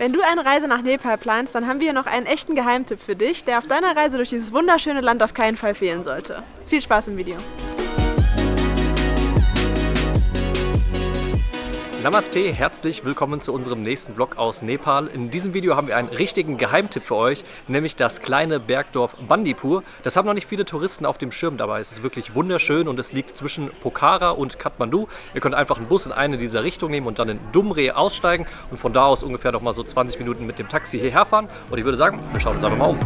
Wenn du eine Reise nach Nepal planst, dann haben wir hier noch einen echten Geheimtipp für dich, der auf deiner Reise durch dieses wunderschöne Land auf keinen Fall fehlen sollte. Viel Spaß im Video! Namaste, herzlich willkommen zu unserem nächsten Vlog aus Nepal. In diesem Video haben wir einen richtigen Geheimtipp für euch, nämlich das kleine Bergdorf Bandipur. Das haben noch nicht viele Touristen auf dem Schirm dabei. Es ist wirklich wunderschön und es liegt zwischen Pokhara und Kathmandu. Ihr könnt einfach einen Bus in eine dieser Richtungen nehmen und dann in Dumre aussteigen und von da aus ungefähr noch mal so 20 Minuten mit dem Taxi hierher fahren. Und ich würde sagen, wir schauen uns einfach mal um.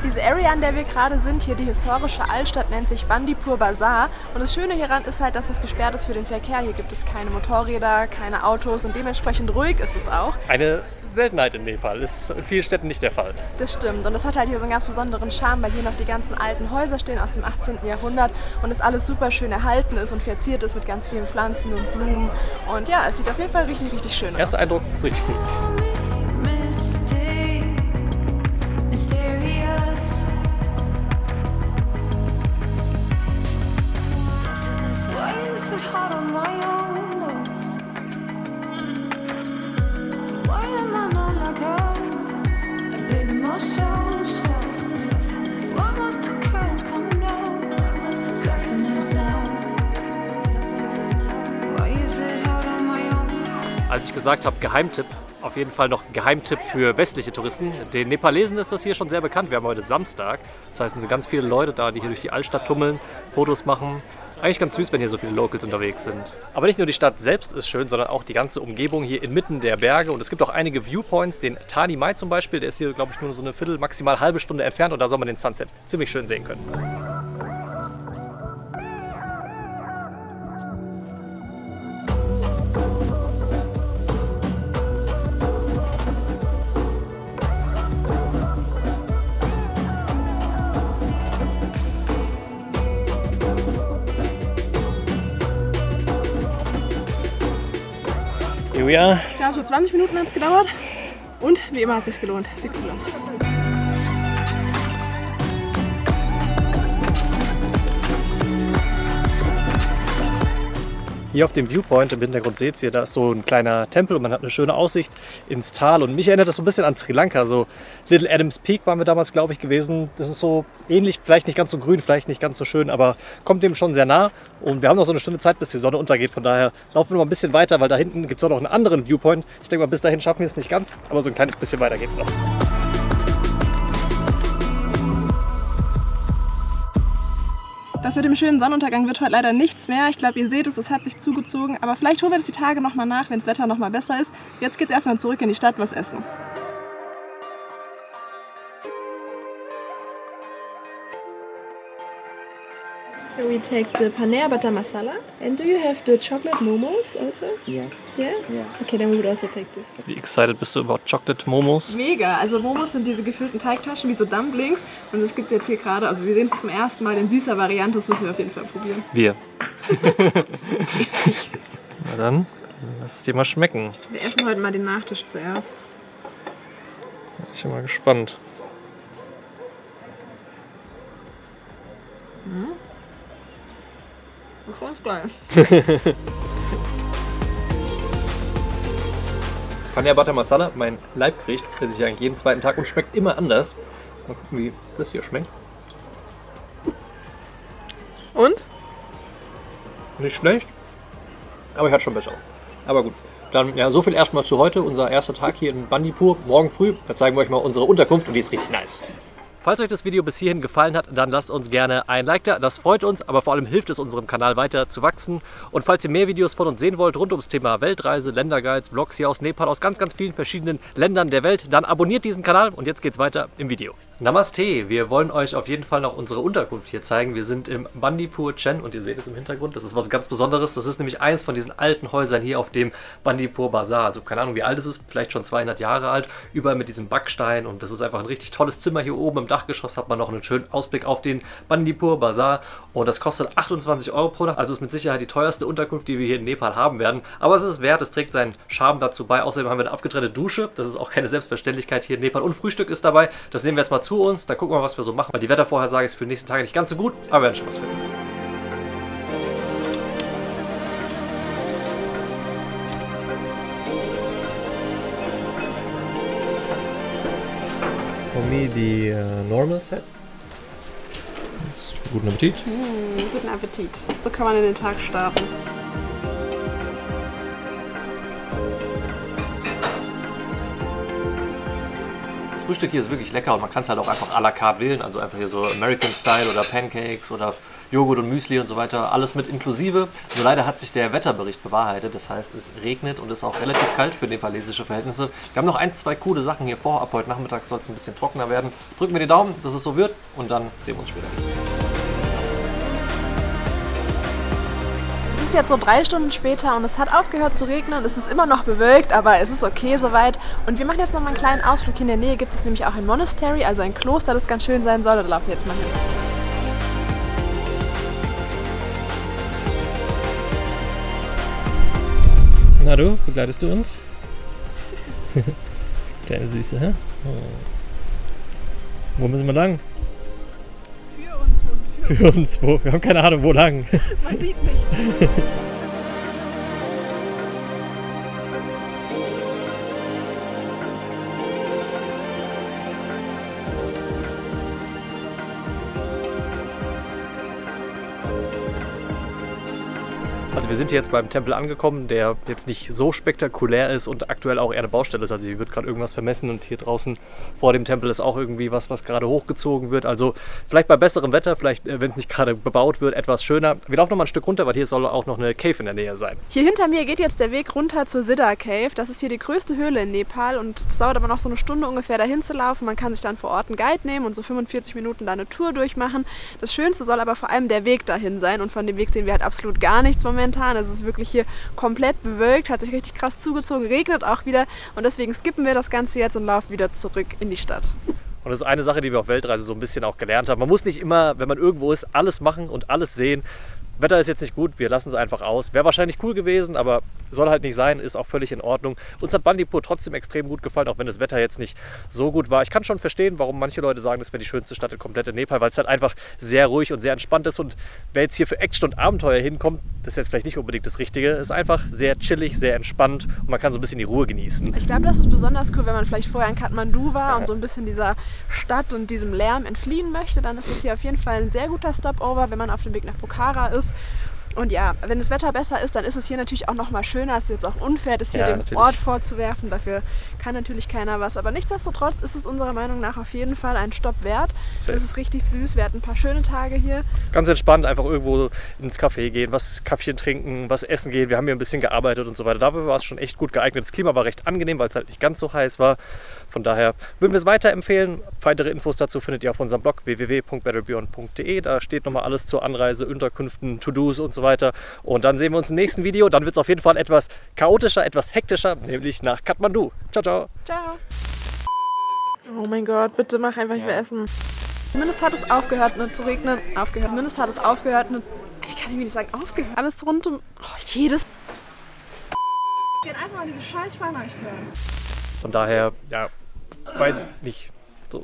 Diese Area, an der wir gerade sind, hier die historische Altstadt, nennt sich Bandipur Bazaar. Und das Schöne hieran ist halt, dass es gesperrt ist für den Verkehr. Hier gibt es keine Motorräder, keine Autos und dementsprechend ruhig ist es auch. Eine Seltenheit in Nepal, ist in vielen Städten nicht der Fall. Das stimmt und das hat halt hier so einen ganz besonderen Charme, weil hier noch die ganzen alten Häuser stehen aus dem 18. Jahrhundert und es alles super schön erhalten ist und verziert ist mit ganz vielen Pflanzen und Blumen. Und ja, es sieht auf jeden Fall richtig, richtig schön aus. Erster Eindruck ist richtig cool. Als ich gesagt habe, Geheimtipp, auf jeden Fall noch ein Geheimtipp für westliche Touristen. Den Nepalesen ist das hier schon sehr bekannt. Wir haben heute Samstag. Das heißt, es sind ganz viele Leute da, die hier durch die Altstadt tummeln, Fotos machen. Eigentlich ganz süß, wenn hier so viele Locals unterwegs sind. Aber nicht nur die Stadt selbst ist schön, sondern auch die ganze Umgebung hier inmitten der Berge. Und es gibt auch einige Viewpoints, den Thani Mai zum Beispiel, der ist hier, glaube ich, nur so eine Viertel, maximal halbe Stunde entfernt. Und da soll man den Sunset ziemlich schön sehen können. Ja. Ich glaube, so 20 Minuten hat es gedauert und wie immer hat es sich gelohnt. Sieht cool aus. Hier auf dem Viewpoint im Hintergrund seht ihr, da ist so ein kleiner Tempel und man hat eine schöne Aussicht ins Tal. Und mich erinnert das so ein bisschen an Sri Lanka. So Little Adams Peak waren wir damals, glaube ich, gewesen. Das ist so ähnlich, vielleicht nicht ganz so grün, vielleicht nicht ganz so schön, aber kommt dem schon sehr nah. Und wir haben noch so eine Stunde Zeit, bis die Sonne untergeht. Von daher laufen wir noch ein bisschen weiter, weil da hinten gibt es auch noch einen anderen Viewpoint. Ich denke mal, bis dahin schaffen wir es nicht ganz, aber so ein kleines bisschen weiter geht es noch. Das mit dem schönen Sonnenuntergang wird heute leider nichts mehr. Ich glaube, ihr seht es, es hat sich zugezogen. Aber vielleicht holen wir das die Tage nochmal nach, wenn das Wetter nochmal besser ist. Jetzt geht es erstmal zurück in die Stadt, was essen. So we take the paneer butter masala. And do you have the chocolate momos also? Yes. Yeah? Yeah. Okay, then we would also take this. Wie excited bist du about Chocolate Momos? Mega! Also Momos sind diese gefüllten Teigtaschen wie so Dumplings. Und das gibt es jetzt hier gerade, also wir sehen es zum ersten Mal in süßer Variante, das müssen wir auf jeden Fall probieren. Wir. Na dann, lass es dir mal schmecken. Wir essen heute mal den Nachtisch zuerst. Ich bin mal gespannt. Das ist geil. Paneer Butter Masala, mein Leibgericht, esse ich eigentlich jeden zweiten Tag und schmeckt immer anders. Mal gucken, wie das hier schmeckt. Und? Nicht schlecht, aber ich hatte schon besser. Aber gut, dann ja, so viel erstmal zu heute, unser erster Tag hier in Bandipur. Morgen früh, da zeigen wir euch mal unsere Unterkunft und die ist richtig nice. Falls euch das Video bis hierhin gefallen hat, dann lasst uns gerne ein Like da. Das freut uns, aber vor allem hilft es unserem Kanal weiter zu wachsen. Und falls ihr mehr Videos von uns sehen wollt rund ums Thema Weltreise, Länderguides, Vlogs hier aus Nepal, aus ganz, ganz vielen verschiedenen Ländern der Welt, dann abonniert diesen Kanal und jetzt geht's weiter im Video. Namaste, wir wollen euch auf jeden Fall noch unsere Unterkunft hier zeigen. Wir sind im Bandipur Chen und ihr seht es im Hintergrund, das ist was ganz Besonderes. Das ist nämlich eins von diesen alten Häusern hier auf dem Bandipur Bazar. Also keine Ahnung, wie alt es ist, vielleicht schon 200 Jahre alt. Überall mit diesem Backstein und das ist einfach ein richtig tolles Zimmer. Hier oben im Dachgeschoss hat man noch einen schönen Ausblick auf den Bandipur Bazar und das kostet 28 Euro pro Nacht. Also ist mit Sicherheit die teuerste Unterkunft, die wir hier in Nepal haben werden. Aber es ist wert, es trägt seinen Charme dazu bei. Außerdem haben wir eine abgetrennte Dusche. Das ist auch keine Selbstverständlichkeit hier in Nepal. Und Frühstück ist dabei. Das nehmen wir jetzt mal zu uns. Dann gucken wir mal, was wir so machen. Weil die Wettervorhersage ist für die nächsten Tage nicht ganz so gut, aber wir werden schon was finden. For me, die normal set. Guten Appetit. Guten Appetit. So kann man in den Tag starten. Das Frühstück hier ist wirklich lecker und man kann es halt auch einfach à la carte wählen. Also einfach hier so American Style oder Pancakes oder Joghurt und Müsli und so weiter. Alles mit inklusive. Nur leider hat sich der Wetterbericht bewahrheitet. Das heißt, es regnet und ist auch relativ kalt für nepalesische Verhältnisse. Wir haben noch 1, 2 coole Sachen hier vor. Ab heute Nachmittag soll es ein bisschen trockener werden. Drücken wir die Daumen, dass es so wird und dann sehen wir uns später. Es ist jetzt so 3 Stunden später und es hat aufgehört zu regnen. Es ist immer noch bewölkt, aber es ist okay soweit. Und wir machen jetzt noch mal einen kleinen Ausflug. Hier in der Nähe gibt es nämlich auch ein Monastery, also ein Kloster, das ganz schön sein soll. Da laufen wir jetzt mal hin. Na du, begleitest du uns? Kleine Süße, hä? Oh. Wo müssen wir lang? Für uns wo? Wir haben keine Ahnung, wo lang. Man sieht nicht. Also wir sind hier jetzt beim Tempel angekommen, der jetzt nicht so spektakulär ist und aktuell auch eher eine Baustelle ist. Also hier wird gerade irgendwas vermessen und hier draußen vor dem Tempel ist auch irgendwie was gerade hochgezogen wird. Also vielleicht bei besserem Wetter, vielleicht wenn es nicht gerade bebaut wird, etwas schöner. Wir laufen noch mal ein Stück runter, weil hier soll auch noch eine Cave in der Nähe sein. Hier hinter mir geht jetzt der Weg runter zur Siddha Cave. Das ist hier die größte Höhle in Nepal und es dauert aber noch so eine Stunde ungefähr dahin zu laufen. Man kann sich dann vor Ort einen Guide nehmen und so 45 Minuten da eine Tour durchmachen. Das Schönste soll aber vor allem der Weg dahin sein und von dem Weg sehen wir halt absolut gar nichts momentan. Es ist wirklich hier komplett bewölkt, hat sich richtig krass zugezogen, regnet auch wieder und deswegen skippen wir das Ganze jetzt und laufen wieder zurück in die Stadt. Und das ist eine Sache, die wir auf Weltreise so ein bisschen auch gelernt haben. Man muss nicht immer, wenn man irgendwo ist, alles machen und alles sehen. Wetter ist jetzt nicht gut, wir lassen es einfach aus. Wäre wahrscheinlich cool gewesen, aber soll halt nicht sein, ist auch völlig in Ordnung. Uns hat Bandipur trotzdem extrem gut gefallen, auch wenn das Wetter jetzt nicht so gut war. Ich kann schon verstehen, warum manche Leute sagen, das wäre die schönste Stadt komplett in Nepal, weil es halt einfach sehr ruhig und sehr entspannt ist. Und wer jetzt hier für Action und Abenteuer hinkommt, das ist jetzt vielleicht nicht unbedingt das Richtige. Es ist einfach sehr chillig, sehr entspannt und man kann so ein bisschen die Ruhe genießen. Ich glaube, das ist besonders cool, wenn man vielleicht vorher in Kathmandu war und so ein bisschen dieser Stadt und diesem Lärm entfliehen möchte. Dann ist das hier auf jeden Fall ein sehr guter Stopover, wenn man auf dem Weg nach Pokhara ist. Und ja, wenn das Wetter besser ist, dann ist es hier natürlich auch noch mal schöner. Es ist jetzt auch unfair, das hier dem Ort vorzuwerfen. Dafür kann natürlich keiner was. Aber nichtsdestotrotz ist es unserer Meinung nach auf jeden Fall ein Stopp wert. Es ist richtig süß. Wir hatten ein paar schöne Tage hier. Ganz entspannt, einfach irgendwo ins Café gehen, was Kaffeechen trinken, was essen gehen. Wir haben hier ein bisschen gearbeitet und so weiter. Dafür war es schon echt gut geeignet. Das Klima war recht angenehm, weil es halt nicht ganz so heiß war. Von daher würden wir es weiterempfehlen. Weitere Infos dazu findet ihr auf unserem Blog www.betterbeyond.de. Da steht nochmal alles zur Anreise, Unterkünften, To-Dos und so weiter. Und dann sehen wir uns im nächsten Video. Dann wird es auf jeden Fall etwas chaotischer, etwas hektischer, nämlich nach Kathmandu. Ciao, ciao. Ciao. Oh mein Gott, bitte mach einfach, ich will essen. Zumindest hat es aufgehört zu regnen. Zumindest hat es aufgehört. Ich kann nicht sagen, aufgehört. Alles rund um. Oh, jedes. Ich will einfach mal diese scheiß Sprachnachricht hören. Von daher, ja, weiß nicht so.